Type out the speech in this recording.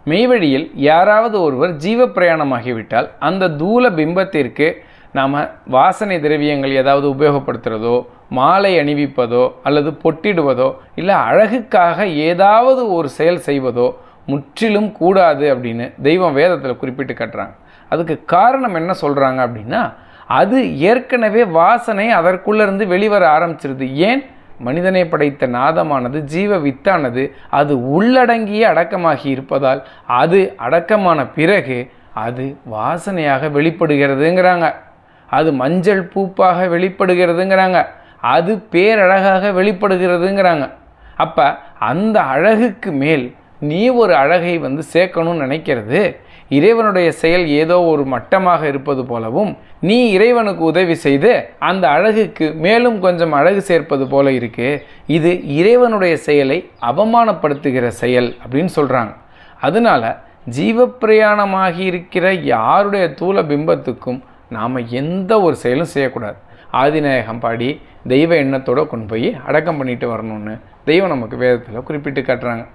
மெய்வழியில் யாராவது ஒருவர் ஜீவ பிரயாணமாகிவிட்டால் அந்த தூல பிம்பத்திற்கு நாம் வாசனை திரவியங்கள் ஏதாவது உபயோகப்படுத்துகிறதோ, மாலை அணிவிப்பதோ அல்லது பொட்டிடுவதோ இல்லை அழகுக்காக ஏதாவது ஒரு செயல் செய்வதோ முற்றிலும் கூடாது அப்படின்னு தெய்வம் வேதத்தில் குறிப்பிட்டு காட்டுறாங்க. அதுக்கு காரணம் என்ன சொல்கிறாங்க அப்படின்னா, அது ஏற்கனவே வாசனை அதற்குள்ளேருந்து வெளிவர ஆரம்பிச்சிருது. ஏன்? மனிதனை படைத்த நாதமானது ஜீவ வித்தானது அது உள்ளடங்கிய அடக்கமாகி இருப்பதால் அது அடக்கமான பிறகு அது வாசனையாக வெளிப்படுகிறதுங்கிறாங்க. அது மஞ்சள் பூப்பாக வெளிப்படுகிறதுங்கிறாங்க. அது பேரழகாக வெளிப்படுகிறதுங்கிறாங்க. அப்போ அந்த அழகுக்கு மேல் நீ ஒரு அழகை சேர்க்கணும்னு நினைக்கிறது இறைவனுடைய செயல் ஏதோ ஒரு மட்டமாக இருப்பது போலவும், நீ இறைவனுக்கு உதவி செய்து அந்த அழகுக்கு மேலும் கொஞ்சம் அழகு சேர்ப்பது போல இருக்கு. இது இறைவனுடைய செயலை அவமானப்படுத்துகிற செயல் அப்படின்னு சொல்கிறாங்க. அதனால ஜீவப்பிரயாணமாகி இருக்கிற யாருடைய தூல பிம்பத்துக்கும் நாம் எந்த ஒரு செயலும் செய்யக்கூடாது. ஆதிநாயகம் பாடி தெய்வ எண்ணத்தோடு கொண்டு போய் அடக்கம் பண்ணிட்டு வரணும்னு தெய்வம் நமக்கு வேதத்தில் குறிப்பிட்டு காட்டுறாங்க.